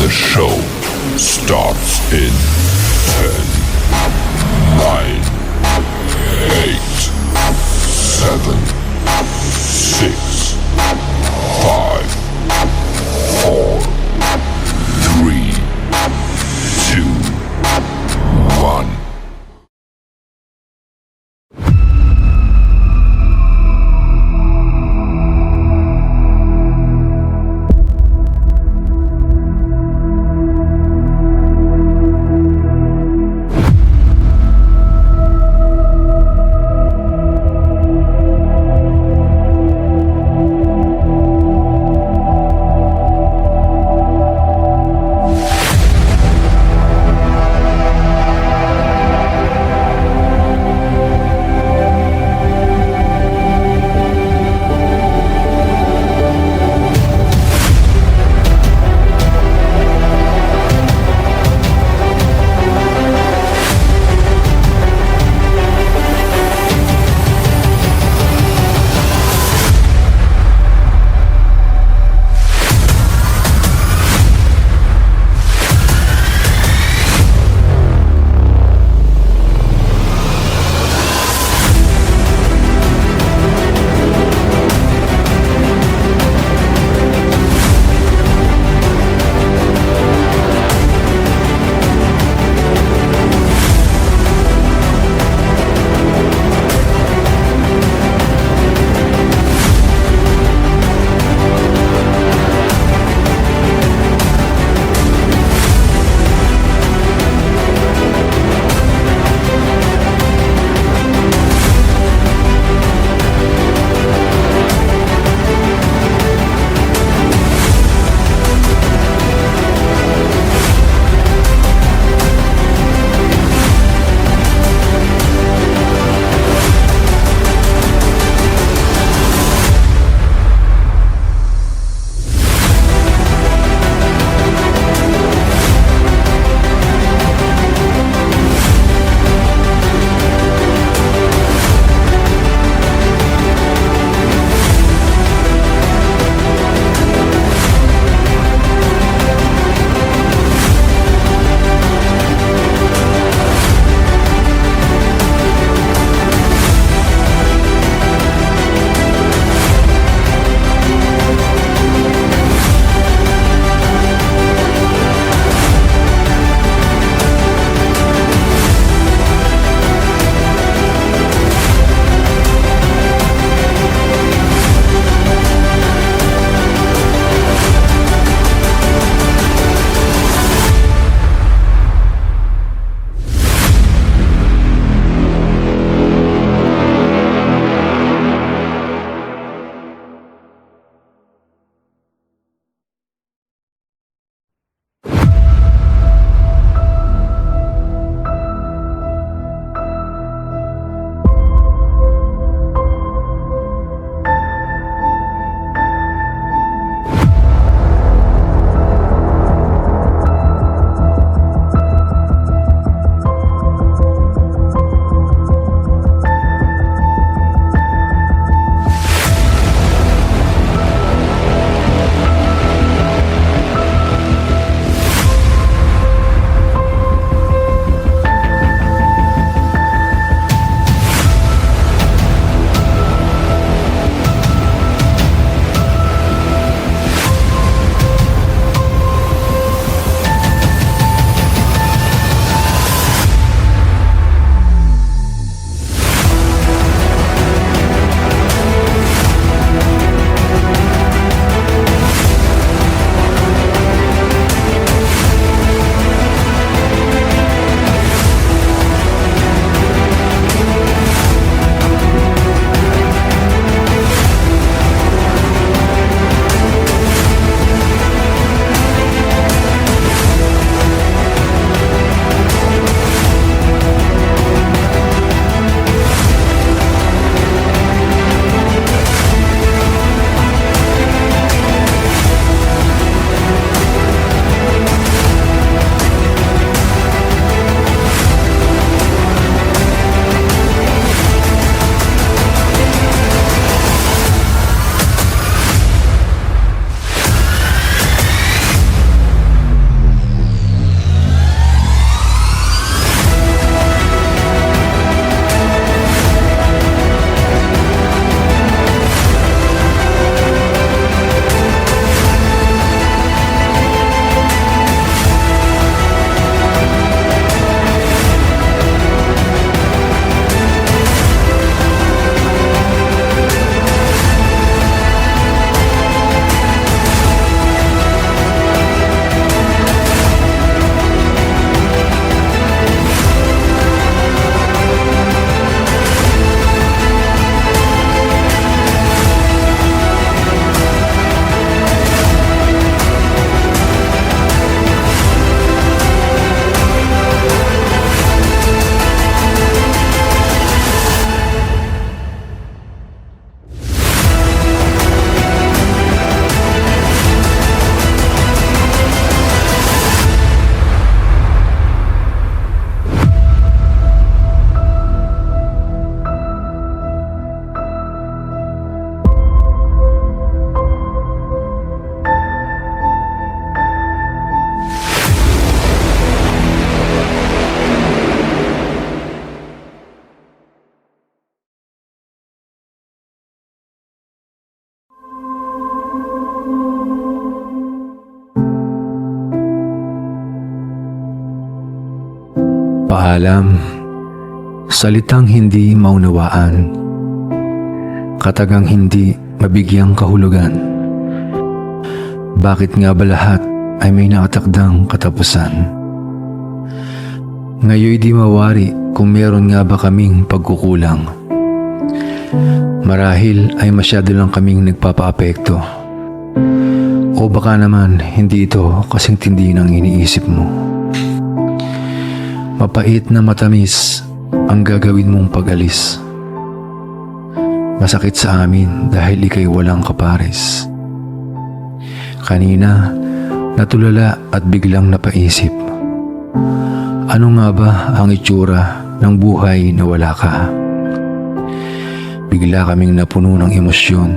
The show starts in 10, 9, 8, 7, 6, 5, 4, 3, 2, 1. Paalam, salitang hindi maunawaan, katagang hindi mabigyang kahulugan. Bakit nga ba lahat ay may nakatakdang katapusan? Ngayoy di mawari kung meron nga ba kaming pagkukulang. Marahil ay masyado lang kaming nagpapaapekto. O baka naman hindi ito kasing tindi ng iniisip mo. Mapait na matamis ang gagawin mong pag-alis. Masakit sa amin dahil ika'y walang kapares. Kanina, natulala at biglang napaisip. Ano nga ba ang itsura ng buhay na wala ka? Bigla kaming napuno ng emosyon.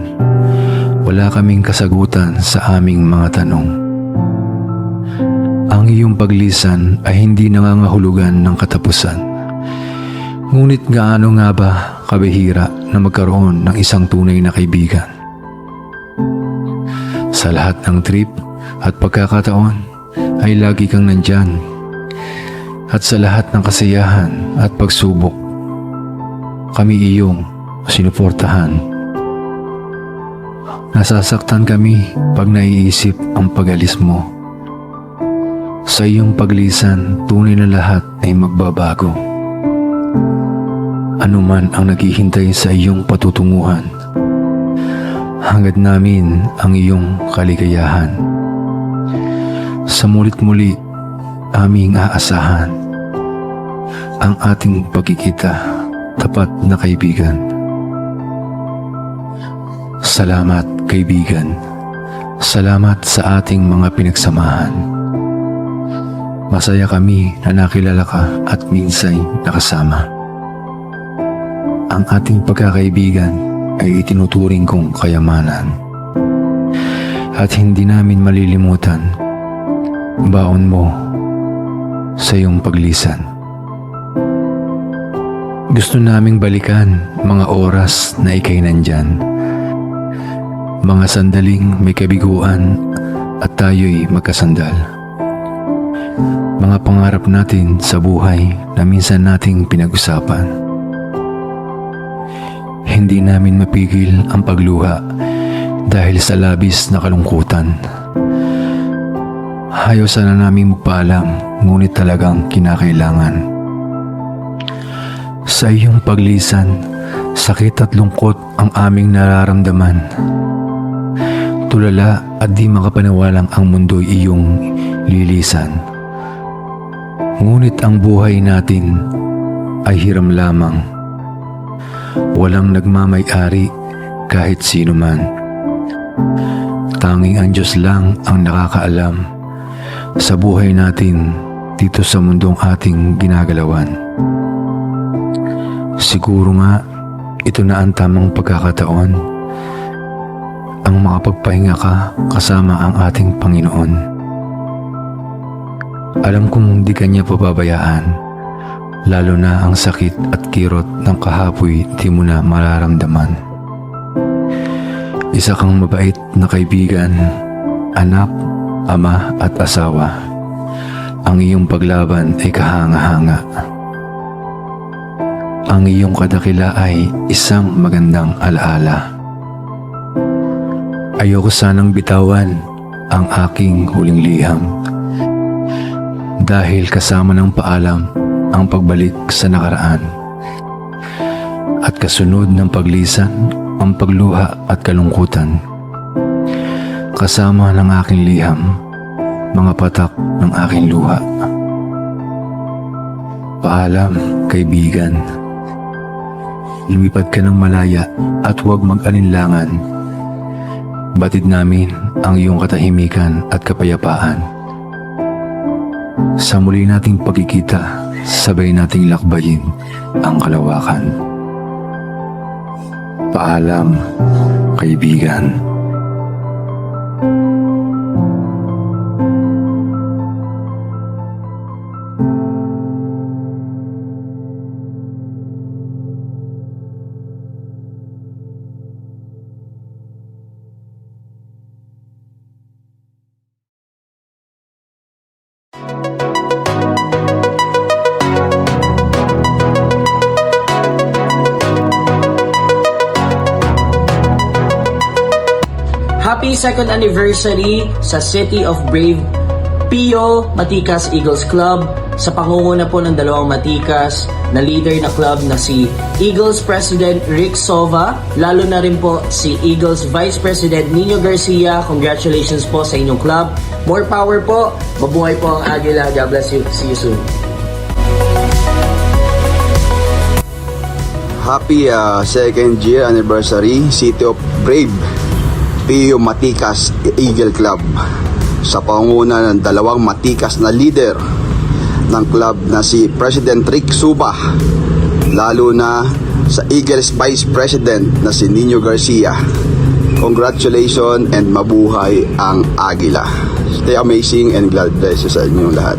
Wala kaming kasagutan sa aming mga tanong. Ang iyong paglisan ay hindi nangangahulugan ng katapusan. Ngunit gaano nga ba kabihira na magkaroon ng isang tunay na kaibigan? Sa lahat ng trip at pagkakataon ay lagi kang nandyan. At sa lahat ng kasiyahan at pagsubok, kami iyong sinuportahan. Nasasaktan kami pag naiisip ang pag-alis mo. Sa iyong paglisan, tunay na lahat ay magbabago. Ano man ang naghihintay sa iyong patutunguhan, hangad namin ang iyong kaligayahan. Sa mulit-muli, aming aasahan ang ating pagkikita, tapat na kaibigan. Salamat, kaibigan. Salamat sa ating mga pinagsamahan. Masaya kami na nakilala ka at minsay nakasama. Ang ating pagkakaibigan ay itinuturing kong kayamanan. At hindi namin malilimutan baon mo sa iyong paglisan. Gusto naming balikan mga oras na ika'y nandyan. Mga sandaling may kabiguan at tayo'y magkasandal. Mga pangarap natin sa buhay na minsan nating pinag-usapan. Hindi namin mapigil ang pagluha dahil sa labis na kalungkutan. Ayaw sana namin magpaalam, ngunit talagang kinakailangan. Sa iyong paglisan, sakit at lungkot ang aming nararamdaman. Tulala at di makapaniwalang ang mundo'y iyong lilisan. Ngunit ang buhay natin ay hiram lamang. Walang nagmamay-ari kahit sino man. Tanging ang Diyos lang ang nakakaalam sa buhay natin dito sa mundong ating ginagalawan. Siguro nga, ito na ang tamang pagkakataon ang makapagpahinga ka kasama ang ating Panginoon. Alam kong di ka niya pababayaan, lalo na ang sakit at kirot ng kahapoy di mo na mararamdaman. Isa kang mabait na kaibigan, anak, ama at asawa. Ang iyong paglaban ay kahanga-hanga. Ang iyong kadakila ay isang magandang alaala. Ayoko sanang bitawan ang aking huling liham dahil kasama ng paalam ang pagbalik sa nakaraan at kasunod ng paglisan ang pagluha at kalungkutan. Kasama ng aking liham, mga patak ng aking luha. Paalam, kaibigan. Lumipad ka ng malaya at huwag mag-alinlangan. Batid namin ang iyong katahimikan at kapayapaan. Sa muli nating pagkikita, sabay nating lakbayin ang kalawakan. Paalam, kaibigan. Happy second anniversary sa City of Brave Pio Matikas Eagles Club sa pangunguna po ng dalawang matikas na leader na club na si Eagles President Rick Sova, lalo na rin po si Eagles Vice President Nino Garcia. Congratulations po sa inyong club. More power po. Mabuhay po ang Agila. God bless you. See you soon. Happy second year anniversary City of Brave Pio Matikas Eagle Club sa pangunguna ng dalawang matikas na leader ng club na si President Rick Suba, lalo na sa Eagles Vice President na si Nino Garcia. Congratulations and mabuhay ang Agila. Stay amazing and God bless you sa inyong lahat.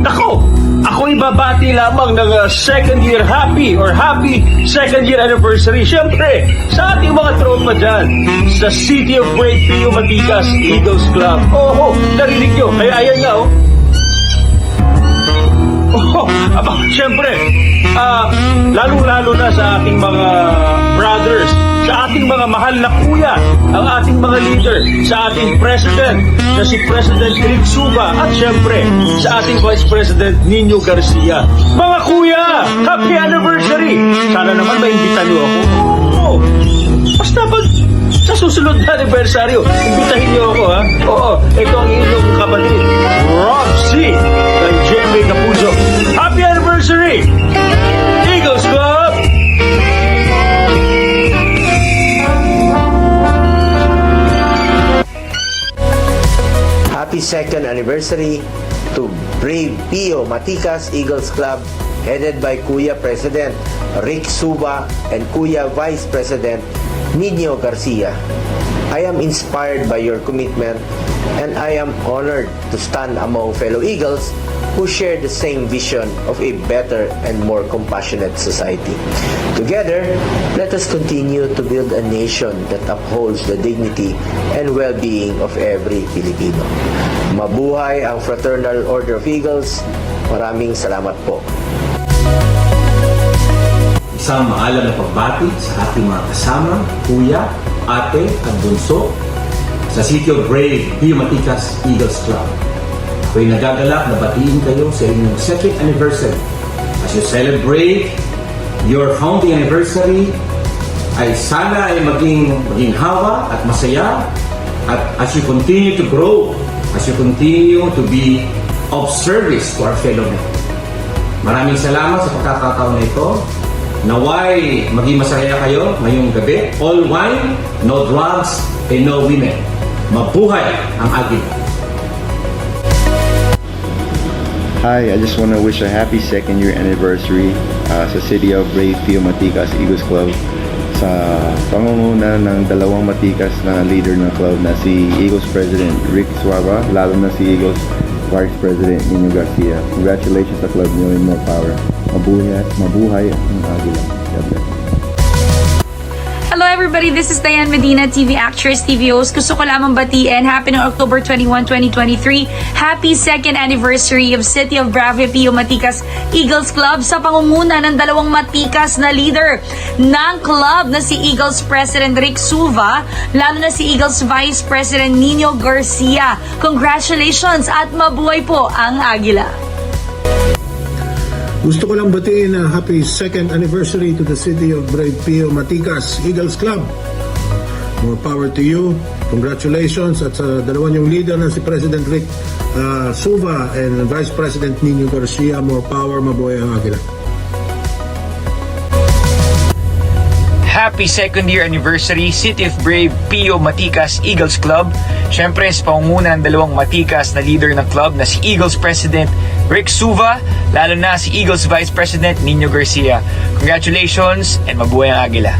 Ako, ako'y babati lamang ng second year happy second year anniversary. Siyempre, sa ating mga tropa dyan, sa City of Brave Pio Matikas Eagles Club. Oo, narinig nyo, kaya ayan nga oh. Oh, aba, siyempre, lalong-lalo na sa ating mga brothers, sa ating mga mahal na kuya, ang ating mga leader, sa ating president, na si President Rick Suba, at siyempre, sa ating Vice President Nino Garcia. Mga kuya, happy anniversary! Sana naman maimbita niyo ako. Oo, basta pag sa susunod na anibersaryo, imbitahin niyo ako ha. Oo, ito ang inyong kapatid, Rob C. ng Jembe Capuzzo. Happy anniversary! Eagles Club! Happy second anniversary to Brave Pio Matikas Eagles Club, headed by Kuya President Rick Suba and Kuya Vice President Nino Garcia. I am inspired by your commitment and I am honored to stand among fellow Eagles who share the same vision of a better and more compassionate society. Together, let us continue to build a nation that upholds the dignity and well-being of every Filipino. Mabuhay ang Fraternal Order of Eagles. Maraming salamat po. Isang maalam na pagbati sa ating mga kasama, kuya, ate at bunso sa City of Brave Pio Matikas Eagles Club. Ako'y nagagalak na batiin kayo sa inyong second anniversary. As you celebrate your founding anniversary, ay sana ay maging hawa at masaya, at as you continue to grow, as you continue to be of service to our fellow men. Maraming salamat sa pagkakataon na ito. Naway maging masaya kayo ngayong gabi. All wine, no drugs, and no women. Mabuhay ang Agila. Hi, I just want to wish a happy second year anniversary sa City of Brave Pio Matikas Eagles Club sa pangunguna ng dalawang matikas na leader ng club na si Eagles President Rick Suaba, lalo na si Eagles Vice President Nino Garcia. Congratulations sa club niyo and more power. Mabuhay ang Agila. God bless. Hello everybody, this is Diane Medina, TV actress, TV host. Gusto ko lamang batiin, happy no October 21, 2023. Happy second anniversary of City of Brave Pio Matikas Eagles Club sa pangunguna ng dalawang matikas na leader ng club na si Eagles President Rick Suva, lalo na si Eagles Vice President Nino Garcia. Congratulations at mabuhay po ang Agila. Gusto ko lang batiin na happy second anniversary to the City of Brave Pio Matikas Eagles Club. More power to you. Congratulations at sa dalawa niyong leader na si President Rick Suva and Vice President Nino Garcia. More power, mabuhay ang Agila. Happy second year anniversary City of Brave Pio Matikas Eagles Club. Siyempre sa pangunguna ng dalawang matikas na leader ng club na si Eagles President Rick Suva, lalo na si Eagles Vice President Nino Garcia. Congratulations and mabuhay ang Agila.